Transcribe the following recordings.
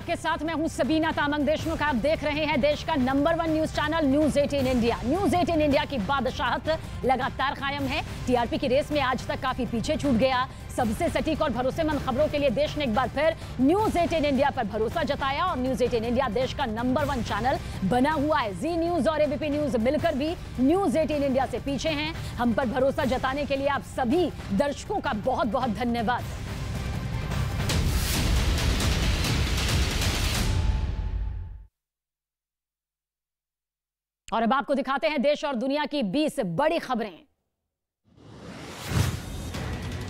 के साथ मैं हूं सबीना तामंग देशमुख। आप देख रहे हैं देश का number 1 news channel news 18 India. News 18 India की बादशाहत लगातार कायम है। टीआरपी की रेस में आज तक काफी पीछे छूट गया। सबसे सटीक और भरोसेमंद खबरों के लिए देश ने एक बार फिर न्यूज 18 इंडिया पर भरोसा जताया और न्यूज 18 इंडिया देश का नंबर 1 चैनल बना हुआ है। जी न्यूज और एबीपी न्यूज मिलकर भी न्यूज 18 इंडिया से पीछे हैं। हम पर भरोसा जताने के लिए आप सभी दर्शकों का बहुत बहुत धन्यवाद। और अब आपको दिखाते हैं देश और दुनिया की 20 बड़ी खबरें।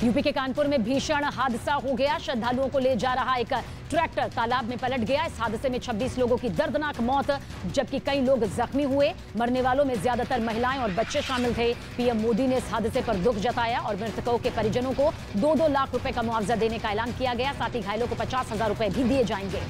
यूपी के कानपुर में भीषण हादसा हो गया। श्रद्धालुओं को ले जा रहा एक ट्रैक्टर तालाब में पलट गया। इस हादसे में 26 लोगों की दर्दनाक मौत, जबकि कई लोग जख्मी हुए। मरने वालों में ज्यादातर महिलाएं और बच्चे शामिल थे। पीएम मोदी ने इस हादसे पर दुख जताया और मृतकों के परिजनों को 2-2 लाख रुपए का मुआवजा देने का ऐलान किया गया। साथ ही घायलों को 50,000 रुपए भी दिए जाएंगे।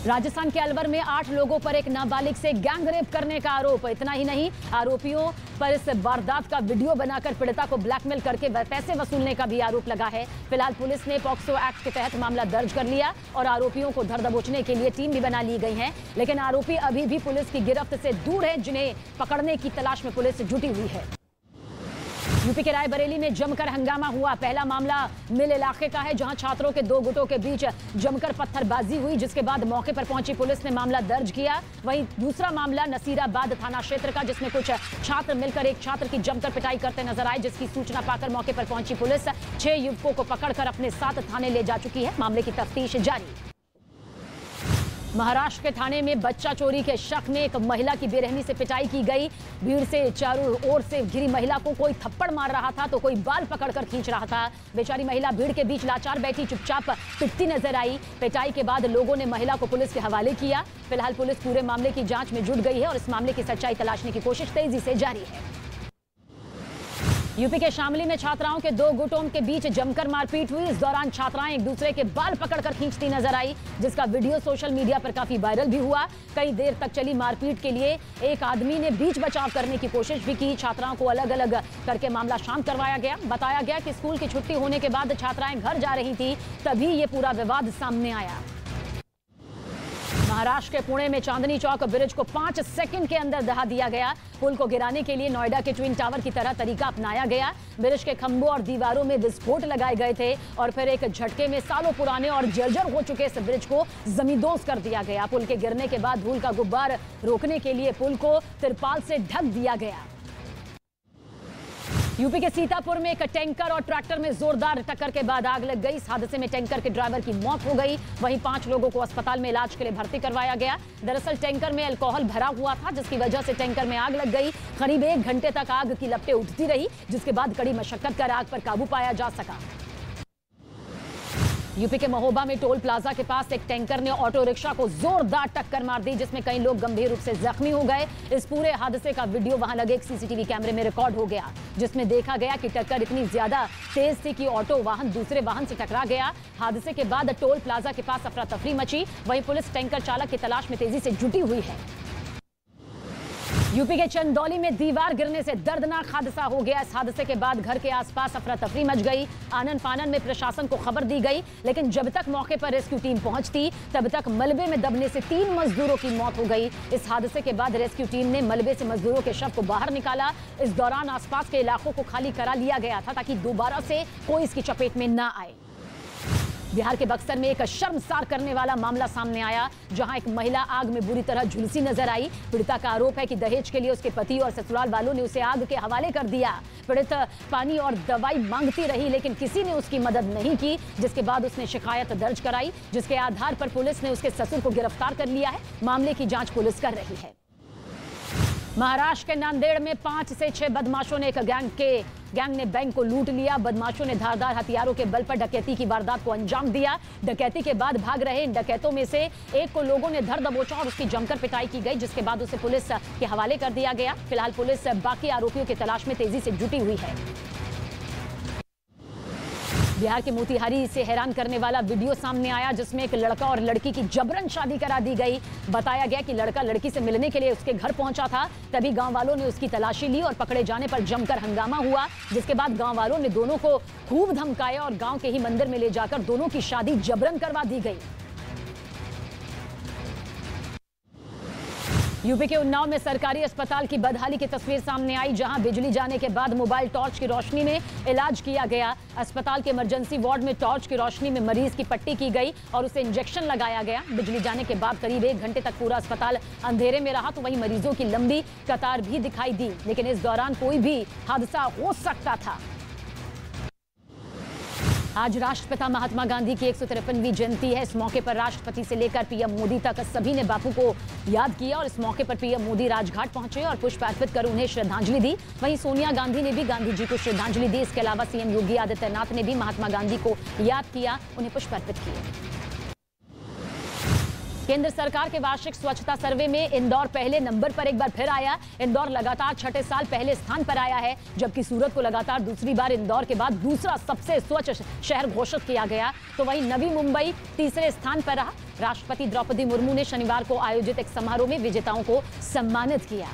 राजस्थान के अलवर में 8 लोगों पर एक नाबालिग से गैंग रेप करने का आरोप। इतना ही नहीं, आरोपियों पर इस वारदात का वीडियो बनाकर पीड़िता को ब्लैकमेल करके पैसे वसूलने का भी आरोप लगा है। फिलहाल पुलिस ने पॉक्सो एक्ट के तहत मामला दर्ज कर लिया और आरोपियों को धर दबोचने के लिए टीम भी बना ली गई है। लेकिन आरोपी अभी भी पुलिस की गिरफ्त से दूर है, जिन्हें पकड़ने की तलाश में पुलिस जुटी हुई है। यूपी के रायबरेली में जमकर हंगामा हुआ। पहला मामला मिल इलाके का है, जहां छात्रों के 2 गुटों के बीच जमकर पत्थरबाजी हुई, जिसके बाद मौके पर पहुंची पुलिस ने मामला दर्ज किया। वहीं दूसरा मामला नसीराबाद थाना क्षेत्र का, जिसमें कुछ छात्र मिलकर एक छात्र की जमकर पिटाई करते नजर आए, जिसकी सूचना पाकर मौके पर पहुंची पुलिस 6 युवकों को पकड़कर अपने साथ थाने ले जा चुकी है। मामले की तफ्तीश जारी। महाराष्ट्र के थाने में बच्चा चोरी के शक में एक महिला की बेरहमी से पिटाई की गई। भीड़ से चारों ओर से घिरी महिला को कोई थप्पड़ मार रहा था तो कोई बाल पकड़कर खींच रहा था। बेचारी महिला भीड़ के बीच लाचार बैठी चुपचाप पिटती नजर आई। पिटाई के बाद लोगों ने महिला को पुलिस के हवाले किया। फिलहाल पुलिस पूरे मामले की जांच में जुट गई है और इस मामले की सच्चाई तलाशने की कोशिश तेजी से जारी है। यूपी के शामली में छात्राओं के 2 गुटों के बीच जमकर मारपीट हुई। इस दौरान छात्राएं एक दूसरे के बाल पकड़कर खींचती नजर आई, जिसका वीडियो सोशल मीडिया पर काफी वायरल भी हुआ। कई देर तक चली मारपीट के लिए एक आदमी ने बीच बचाव करने की कोशिश भी की। छात्राओं को अलग अलग करके मामला शांत करवाया गया। बताया गया कि स्कूल की छुट्टी होने के बाद छात्राएं घर जा रही थी, तभी ये पूरा विवाद सामने आया। महाराष्ट्र के पुणे में चांदनी चौक ब्रिज को 5 सेकंड के अंदर दहा दिया गया। पुल को गिराने के लिए नोएडा के ट्विन टावर की तरह तरीका अपनाया गया। ब्रिज के खंभों और दीवारों में विस्फोट लगाए गए थे और फिर एक झटके में सालों पुराने और जर्जर हो चुके इस ब्रिज को जमींदोज कर दिया गया। पुल के गिरने के बाद धूल का गुब्बार रोकने के लिए पुल को तिरपाल से ढक दिया गया। यूपी के सीतापुर में एक टैंकर और ट्रैक्टर में जोरदार टक्कर के बाद आग लग गई। इस हादसे में टैंकर के ड्राइवर की मौत हो गई। वहीं 5 लोगों को अस्पताल में इलाज के लिए भर्ती करवाया गया। दरअसल टैंकर में अल्कोहल भरा हुआ था, जिसकी वजह से टैंकर में आग लग गई। करीब 1 घंटे तक आग की लपटें उठती रही, जिसके बाद कड़ी मशक्कत कर आग पर काबू पाया जा सका। यूपी के महोबा में टोल प्लाजा के पास एक टैंकर ने ऑटो रिक्शा को जोरदार टक्कर मार दी, जिसमें कई लोग गंभीर रूप से जख्मी हो गए। इस पूरे हादसे का वीडियो वहां लगे एक सीसीटीवी कैमरे में रिकॉर्ड हो गया, जिसमें देखा गया कि टक्कर इतनी ज्यादा तेज थी कि ऑटो वाहन दूसरे वाहन से टकरा गया। हादसे के बाद टोल प्लाजा के पास अफरा तफरी मची। वहीं पुलिस टैंकर चालक की तलाश में तेजी से जुटी हुई है। यूपी के चंदौली में दीवार गिरने से दर्दनाक हादसा हो गया। इस हादसे के बाद घर के आसपास अफरा तफरी मच गई। आनन फानन में प्रशासन को खबर दी गई, लेकिन जब तक मौके पर रेस्क्यू टीम पहुंचती, तब तक मलबे में दबने से 3 मजदूरों की मौत हो गई। इस हादसे के बाद रेस्क्यू टीम ने मलबे से मजदूरों के शव को बाहर निकाला। इस दौरान आसपास के इलाकों को खाली करा लिया गया था, ताकि दोबारा से कोई इसकी चपेट में न आए। बिहार के बक्सर में एक शर्मसार करने वाला मामला सामने आया, जहां एक महिला आग में बुरी तरह झुलसी नजर आई। पीड़िता का आरोप है कि दहेज के लिए उसके पति और ससुराल वालों ने उसे आग के हवाले कर दिया। पीड़ित पानी और दवाई मांगती रही, लेकिन किसी ने उसकी मदद नहीं की, जिसके बाद उसने शिकायत दर्ज कराई, जिसके आधार पर पुलिस ने उसके ससुर को गिरफ्तार कर लिया है। मामले की जांच पुलिस कर रही है। महाराष्ट्र के नांदेड़ में 5 से 6 बदमाशों ने एक गैंग ने बैंक को लूट लिया। बदमाशों ने धारदार हथियारों के बल पर डकैती की वारदात को अंजाम दिया। डकैती के बाद भाग रहे इन डकैतों में से एक को लोगों ने धर दबोचा और उसकी जमकर पिटाई की गई, जिसके बाद उसे पुलिस के हवाले कर दिया गया। फिलहाल पुलिस बाकी आरोपियों की तलाश में तेजी से जुटी हुई है। बिहार के मोतिहारी से हैरान करने वाला वीडियो सामने आया, जिसमें एक लड़का और लड़की की जबरन शादी करा दी गई। बताया गया कि लड़का लड़की से मिलने के लिए उसके घर पहुंचा था, तभी गांव वालों ने उसकी तलाशी ली और पकड़े जाने पर जमकर हंगामा हुआ, जिसके बाद गांव वालों ने दोनों को खूब धमकाया और गांव के ही मंदिर में ले जाकर दोनों की शादी जबरन करवा दी गई। यूपी के उन्नाव में सरकारी अस्पताल की बदहाली की तस्वीर सामने आई, जहां बिजली जाने के बाद मोबाइल टॉर्च की रोशनी में इलाज किया गया। अस्पताल के इमरजेंसी वार्ड में टॉर्च की रोशनी में मरीज की पट्टी की गई और उसे इंजेक्शन लगाया गया। बिजली जाने के बाद करीब 1 घंटे तक पूरा अस्पताल अंधेरे में रहा, तो वहीं मरीजों की लंबी कतार भी दिखाई दी, लेकिन इस दौरान कोई भी हादसा हो सकता था। आज राष्ट्रपिता महात्मा गांधी की 153वीं जयंती है। इस मौके पर राष्ट्रपति से लेकर पीएम मोदी तक सभी ने बापू को याद किया और इस मौके पर पीएम मोदी राजघाट पहुंचे और पुष्प अर्पित कर उन्हें श्रद्धांजलि दी। वहीं सोनिया गांधी ने भी गांधी जी को श्रद्धांजलि दी। इसके अलावा सीएम योगी आदित्यनाथ ने भी महात्मा गांधी को याद किया, उन्हें पुष्प अर्पित किए। केंद्र सरकार के वार्षिक स्वच्छता सर्वे में इंदौर पहले नंबर पर एक बार फिर आया। इंदौर लगातार छठे साल पहले स्थान पर आया है, जबकि सूरत को लगातार दूसरी बार इंदौर के बाद दूसरा सबसे स्वच्छ शहर घोषित किया गया। तो वहीं नवी मुंबई तीसरे स्थान पर रहा। राष्ट्रपति द्रौपदी मुर्मू ने शनिवार को आयोजित एक समारोह में विजेताओं को सम्मानित किया।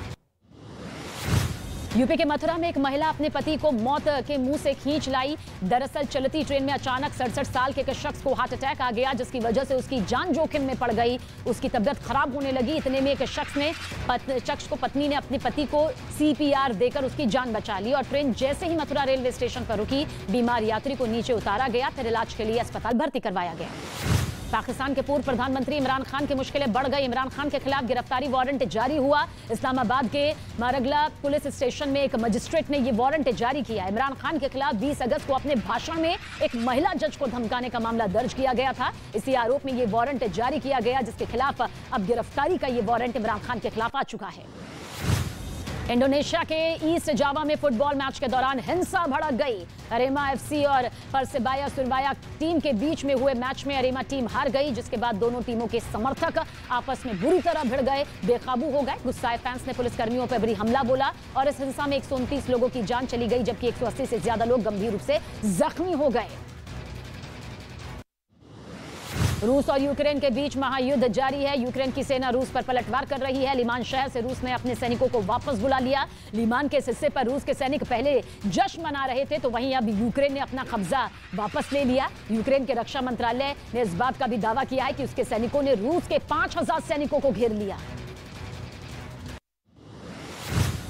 यूपी के मथुरा में एक महिला अपने पति को मौत के मुंह से खींच लाई। दरअसल चलती ट्रेन में अचानक 67 साल के एक शख्स को हार्ट अटैक आ गया, जिसकी वजह से उसकी जान जोखिम में पड़ गई। उसकी तबीयत खराब होने लगी। इतने में एक शख्स को पत्नी ने अपने पति को CPR देकर उसकी जान बचा ली और ट्रेन जैसे ही मथुरा रेलवे स्टेशन पर रुकी, बीमार यात्री को नीचे उतारा गया, फिर इलाज के लिए अस्पताल भर्ती करवाया गया। पाकिस्तान के पूर्व प्रधानमंत्री इमरान खान की मुश्किलें बढ़ गई। इमरान खान के खिलाफ गिरफ्तारी वारंट जारी हुआ। इस्लामाबाद के मारगला पुलिस स्टेशन में एक मजिस्ट्रेट ने यह वारंट जारी किया। इमरान खान के खिलाफ 20 अगस्त को अपने भाषण में एक महिला जज को धमकाने का मामला दर्ज किया गया था। इसी आरोप में यह वारंट जारी किया गया, जिसके खिलाफ अब गिरफ्तारी का यह वारंट इमरान खान के खिलाफ आ चुका है। इंडोनेशिया के ईस्ट जावा में फुटबॉल मैच के दौरान हिंसा भड़क गई। अरेमा FC और परसेबाया सुरबाया टीम के बीच में हुए मैच में अरेमा टीम हार गई, जिसके बाद दोनों टीमों के समर्थक आपस में बुरी तरह भिड़ गए, बेकाबू हो गए। गुस्साए फैंस ने पुलिसकर्मियों पर भी हमला बोला और इस हिंसा में 129 लोगों की जान चली गई, जबकि 180 से ज्यादा लोग गंभीर रूप से जख्मी हो गए। रूस और यूक्रेन के बीच महायुद्ध जारी है। यूक्रेन की सेना रूस पर पलटवार कर रही है। लिमान शहर से रूस ने अपने सैनिकों को वापस बुला लिया। लिमान के इस हिस्से पर रूस के सैनिक पहले जश्न मना रहे थे, तो वहीं अब यूक्रेन ने अपना कब्जा वापस ले लिया। यूक्रेन के रक्षा मंत्रालय ने इस बात का भी दावा किया है कि उसके सैनिकों ने रूस के 5000 सैनिकों को घेर लिया।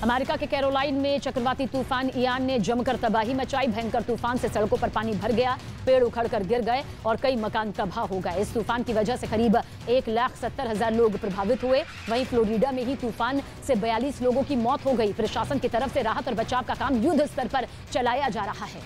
अमेरिका के कैरोलाइन में चक्रवाती तूफान इयान ने जमकर तबाही मचाई। भयंकर तूफान से सड़कों पर पानी भर गया, पेड़ उखड़कर गिर गए और कई मकान तबाह हो गए। इस तूफान की वजह से करीब 1,70,000 लोग प्रभावित हुए। वहीं फ्लोरिडा में ही तूफान से 42 लोगों की मौत हो गई। प्रशासन की तरफ से राहत और बचाव का काम युद्ध स्तर पर चलाया जा रहा है।